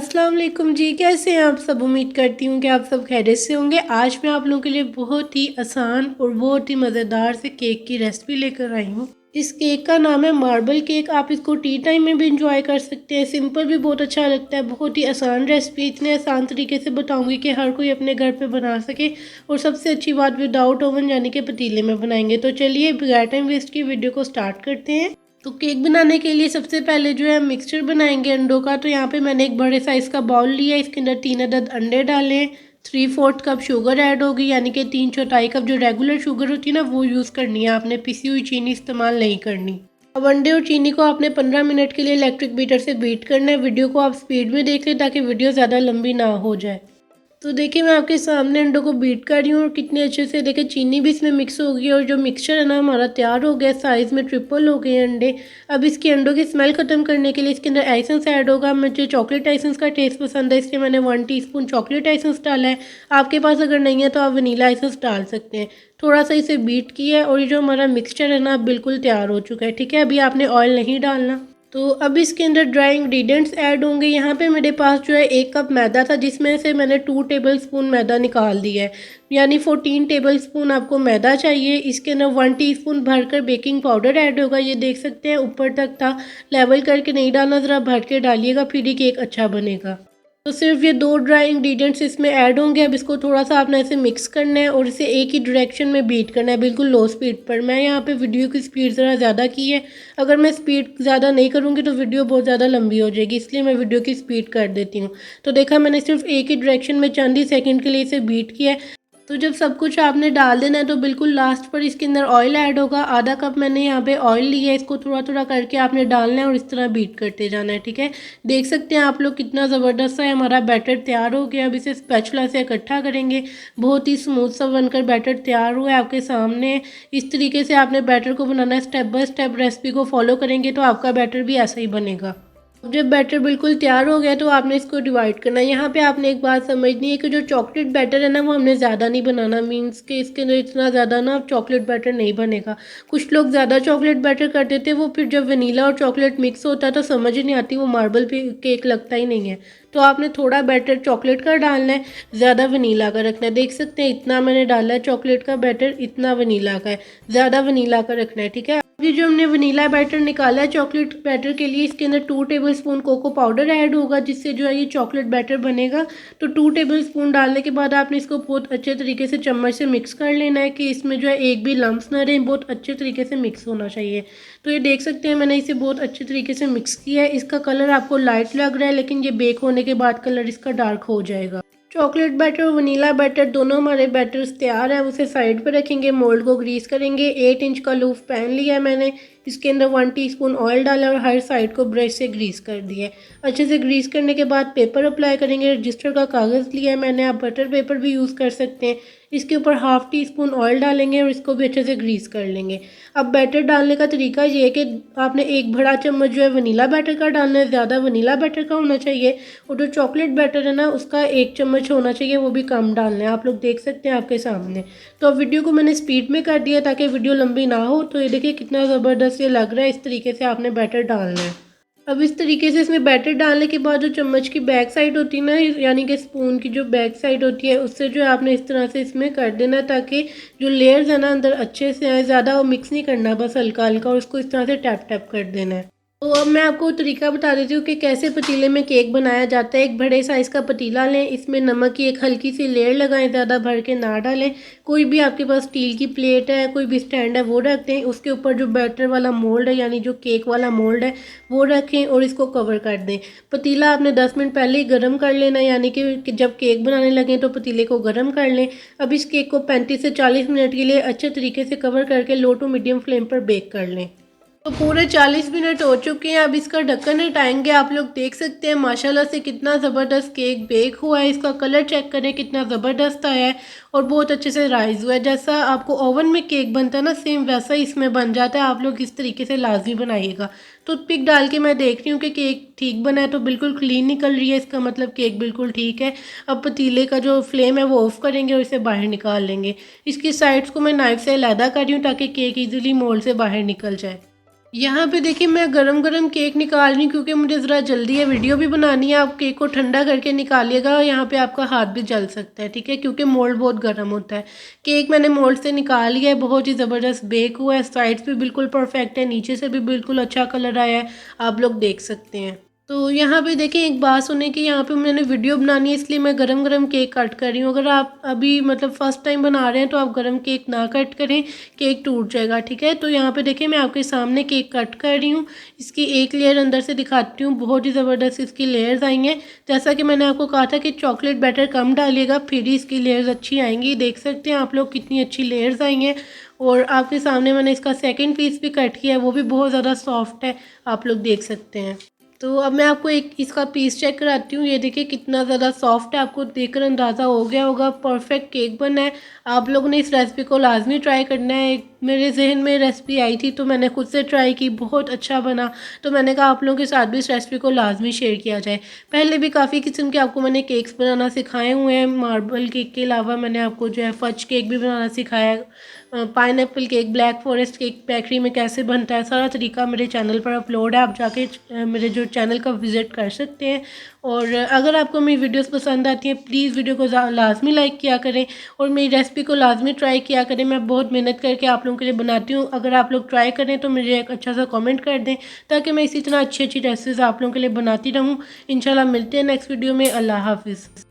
अस्सलाम वालेकुम जी, कैसे हैं आप सब। उम्मीद करती हूँ कि आप सब खैरियत से होंगे। आज मैं आप लोगों के लिए बहुत ही आसान और बहुत ही मज़ेदार से केक की रेसिपी लेकर आई हूँ। इस केक का नाम है मार्बल केक। आप इसको टी टाइम में भी इंजॉय कर सकते हैं, सिंपल भी बहुत अच्छा लगता है। बहुत ही आसान रेसिपी, इतने आसान तरीके से बताऊँगी कि हर कोई अपने घर पर बना सके। और सबसे अच्छी बात, विदाउट ओवन यानी कि पतीले में बनाएंगे। तो चलिए बगैर टाइम वेस्ट की वीडियो को स्टार्ट करते हैं। तो केक बनाने के लिए सबसे पहले जो है मिक्सचर बनाएंगे अंडों का। तो यहाँ पे मैंने एक बड़े साइज़ का बाउल लिया है, इसके अंदर 3 अदद अंडे डालें। 3/4 कप शुगर ऐड होगी, यानी कि 3/4 कप जो रेगुलर शुगर होती है ना, वो यूज़ करनी है आपने, पिसी हुई चीनी इस्तेमाल नहीं करनी। अब अंडे और चीनी को आपने 15 मिनट के लिए इलेक्ट्रिक बीटर से बीट करना है। वीडियो को आप स्पीड में देख लें ताकि वीडियो ज़्यादा लंबी ना हो जाए। तो देखिए मैं आपके सामने अंडों को बीट कर रही हूँ और कितने अच्छे से देखिए चीनी भी इसमें मिक्स हो गई और जो मिक्सचर है ना हमारा तैयार हो गया। साइज़ में ट्रिपल हो गए अंडे। अब इसके अंडों की स्मेल ख़त्म करने के लिए इसके अंदर एसेंस ऐड होगा। मुझे चॉकलेट एसेंस का टेस्ट पसंद है, इसलिए मैंने 1 टीस्पून चॉकलेट एसेंस डाला है। आपके पास अगर नहीं है तो आप वनीला एसेंस डाल सकते हैं। थोड़ा सा इसे बीट किया है और ये जो हमारा मिक्सचर है ना बिल्कुल तैयार हो चुका है। ठीक है, अभी आपने ऑयल नहीं डालना। तो अब इसके अंदर ड्राई इंग्रेडिएंट्स ऐड होंगे। यहाँ पे मेरे पास जो है 1 कप मैदा था, जिसमें से मैंने 2 टेबलस्पून मैदा निकाल दिया है, यानी 14 टेबलस्पून आपको मैदा चाहिए। इसके अंदर 1 टीस्पून भरकर बेकिंग पाउडर ऐड होगा। ये देख सकते हैं ऊपर तक था, लेवल करके नहीं डालना, ज़रा भर के डालिएगा, फिर ही केक अच्छा बनेगा। तो सिर्फ ये 2 ड्राई इंग्रेडिएंट्स इसमें ऐड होंगे। अब इसको थोड़ा सा आपने ऐसे मिक्स करना है और इसे एक ही डायरेक्शन में बीट करना है, बिल्कुल लो स्पीड पर। मैं यहाँ पे वीडियो की स्पीड ज़रा ज़्यादा की है। अगर मैं स्पीड ज़्यादा नहीं करूँगी तो वीडियो बहुत ज़्यादा लंबी हो जाएगी, इसलिए मैं वीडियो की स्पीड कर देती हूँ। तो देखा मैंने सिर्फ एक ही डायरेक्शन में चंद ही सेकंड के लिए इसे बीट किया है। तो जब सब कुछ आपने डाल देना है तो बिल्कुल लास्ट पर इसके अंदर ऑयल ऐड होगा। आधा कप मैंने यहाँ पे ऑयल लिया है, इसको थोड़ा थोड़ा करके आपने डालना है और इस तरह बीट करते जाना है। ठीक है, देख सकते हैं आप लोग कितना ज़बरदस्त सा हमारा बैटर तैयार हो गया। अब इसे स्पैचुला से इकट्ठा करेंगे। बहुत ही स्मूथ सा बनकर बैटर तैयार हुआ है आपके सामने। इस तरीके से आपने बैटर को बनाना है, स्टेप बाय स्टेप रेसिपी को फॉलो करेंगे तो आपका बैटर भी ऐसा ही बनेगा। जब बैटर बिल्कुल तैयार हो गया तो आपने इसको डिवाइड करना है। यहाँ पे आपने एक बात समझनी है कि जो चॉकलेट बैटर है ना वो हमने ज़्यादा नहीं बनाना, मीन्स कि इसके अंदर इतना ज़्यादा ना चॉकलेट बैटर नहीं बनेगा। कुछ लोग ज़्यादा चॉकलेट बैटर कर देते हैं, वो फिर जब वनीला और चॉकलेट मिक्स होता है तो समझ ही नहीं आती, वो मार्बल पे केक लगता ही नहीं है। तो आपने थोड़ा बैटर चॉकलेट का डालना है, ज़्यादा वनीला का रखना है। देख सकते हैं इतना मैंने डाला है चॉकलेट का बैटर, इतना वनीला का है, ज़्यादा वनीला का रखना है। ठीक है, ये जो हमने वनीला बैटर निकाला है चॉकलेट बैटर के लिए, इसके अंदर 2 टेबलस्पून कोको पाउडर ऐड होगा, जिससे जो है ये चॉकलेट बैटर बनेगा। तो 2 टेबलस्पून डालने के बाद आपने इसको बहुत अच्छे तरीके से चम्मच से मिक्स कर लेना है कि इसमें जो है एक भी लम्स ना रहे, बहुत अच्छे तरीके से मिक्स होना चाहिए। तो ये देख सकते हैं मैंने इसे बहुत अच्छे तरीके से मिक्स किया है। इसका कलर आपको लाइट लग रहा है, लेकिन ये बेक होने के बाद कलर इसका डार्क हो जाएगा। चॉकलेट बैटर और वनीला बैटर दोनों हमारे बैटर्स तैयार है। उसे साइड पर रखेंगे, मोल्ड को ग्रीस करेंगे। 8 इंच का लूफ पैन लिया है मैंने, इसके अंदर 1 टीस्पून ऑयल डाला और हर साइड को ब्रश से ग्रीस कर दिया है। अच्छे से ग्रीस करने के बाद पेपर अप्लाई करेंगे। रजिस्टर का कागज़ लिया है मैंने, आप बटर पेपर भी यूज़ कर सकते हैं। इसके ऊपर 1/2 टीस्पून ऑयल डालेंगे और इसको भी अच्छे से ग्रीस कर लेंगे। अब बैटर डालने का तरीका ये है कि आपने 1 बड़ा चम्मच जो है वनीला बैटर का डालना है, ज़्यादा वनीला बैटर का होना चाहिए। और जो चॉकलेट बैटर है ना उसका 1 चम्मच होना चाहिए, वो भी कम डालना है। आप लोग देख सकते हैं आपके सामने। तो अब वीडियो को मैंने स्पीड में कर दिया ताकि वीडियो लंबी ना हो। तो ये देखिए कितना ज़बरदस्त ये लग रहा है। इस तरीके से आपने बैटर डालना है। अब इस तरीके से इसमें बैटर डालने के बाद जो चम्मच की बैक साइड होती है ना, यानी कि स्पून की जो बैक साइड होती है, उससे जो है आपने इस तरह से इसमें कर देना है ताकि जो लेयर्स है ना अंदर अच्छे से आए। ज़्यादा वो मिक्स नहीं करना, बस हल्का हल्का, और उसको इस तरह से टैप टैप कर देना है। तो अब मैं आपको तरीका बता देती हूँ कि कैसे पतीले में केक बनाया जाता है। एक बड़े साइज़ का पतीला लें, इसमें नमक की एक हल्की सी लेयर लगाएं, ज़्यादा भर के ना डालें। कोई भी आपके पास स्टील की प्लेट है, कोई भी स्टैंड है, वो रख दें। उसके ऊपर जो बैटर वाला मोल्ड है, यानी जो केक वाला मोल्ड है, वो रखें और इसको कवर कर दें। पतीला आपने 10 मिनट पहले ही गर्म कर लेना, यानी कि जब केक बनाने लगें तो पतीले को गर्म कर लें। अब इस केक को 35 से 40 मिनट के लिए अच्छे तरीके से कवर करके लो टू मीडियम फ्लेम पर बेक कर लें। तो पूरे 40 मिनट हो चुके हैं। अब इसका ढक्कन हटाएंगे। आप लोग देख सकते हैं माशाल्लाह से कितना ज़बरदस्त केक बेक हुआ है। इसका कलर चेक करें कितना ज़बरदस्त आया है और बहुत अच्छे से राइज हुआ है। जैसा आपको ओवन में केक बनता है ना, सेम वैसा ही इसमें बन जाता है। आप लोग इस तरीके से लाजमी बनाइएगा। टूथपिक डाल के मैं देख रही हूँ कि केक ठीक बना है, तो बिल्कुल क्लीन निकल रही है, इसका मतलब केक बिल्कुल ठीक है। अब पतीले का जो फ्लेम है वो ऑफ़ करेंगे और इसे बाहर निकाल लेंगे। इसकी साइड्स को मैं नाइफ से अलहदा कर रही हूँ ताकि केक ईजिली मोल्ड से बाहर निकल जाए। यहाँ पे देखिए मैं गरम गरम केक निकाल रही हूँ क्योंकि मुझे ज़रा जल्दी है, वीडियो भी बनानी है। आप केक को ठंडा करके निकालिएगा, यहाँ पे आपका हाथ भी जल सकता है, ठीक है, क्योंकि मोल्ड बहुत गर्म होता है। केक मैंने मोल्ड से निकाल लिया है, बहुत ही ज़बरदस्त बेक हुआ है, साइड्स भी बिल्कुल परफेक्ट है, नीचे से भी बिल्कुल अच्छा कलर आया है, आप लोग देख सकते हैं। तो यहाँ पे देखिए एक बात सुने कि यहाँ पे मैंने वीडियो बनानी है, इसलिए मैं गरम गरम केक कट कर रही हूँ। अगर आप अभी मतलब फ़र्स्ट टाइम बना रहे हैं तो आप गरम केक ना कट करें, केक टूट जाएगा, ठीक है। तो यहाँ पे देखिए मैं आपके सामने केक कट कर रही हूँ। इसकी एक लेयर अंदर से दिखाती हूँ, बहुत ही ज़बरदस्त इसकी लेयर्स आई हैं। जैसा कि मैंने आपको कहा था कि चॉकलेट बैटर कम डालिएगा, फिर ही इसकी लेयर्स अच्छी आएंगी। देख सकते हैं आप लोग कितनी अच्छी लेयर्स आई हैं। और आपके सामने मैंने इसका सेकेंड पीस भी कट किया है, वो भी बहुत ज़्यादा सॉफ्ट है, आप लोग देख सकते हैं। तो अब मैं आपको एक इसका पीस चेक कराती हूँ। ये देखिए कितना ज़्यादा सॉफ्ट है, आपको देखकर अंदाज़ा हो गया होगा, परफेक्ट केक बना है। आप लोगों ने इस रेसिपी को लाजमी ट्राई करना है। मेरे जहन में रेसिपी आई थी तो मैंने खुद से ट्राई की, बहुत अच्छा बना। तो मैंने कहा आप लोगों के साथ भी इस रेसिपी को लाजमी शेयर किया जाए। पहले भी काफ़ी किस्म के आपको मैंने केक्स बनाना सिखाए हुए हैं। मार्बल केक के अलावा मैंने आपको जो है फज केक भी बनाना सिखाया है। Pineapple cake, black forest cake bakery में कैसे बनता है, सारा तरीका मेरे चैनल पर अपलोड है। आप जाके मेरे जो चैनल का विज़िट कर सकते हैं। और अगर आपको मेरी वीडियोस पसंद आती हैं, प्लीज़ वीडियो को लाजमी लाइक किया करें और मेरी रेसिपी को लाजमी ट्राई किया करें। मैं बहुत मेहनत करके आप लोगों के लिए बनाती हूँ। अगर आप लोग ट्राई करें तो मुझे एक अच्छा सा कमेंट कर दें, ताकि मैं इसी तरह अच्छी अच्छी रेसिपीज़ आप लोगों के लिए बनाती रहूँ। इंशाल्लाह मिलते हैं नेक्स्ट वीडियो में। अल्लाह हाफिज़।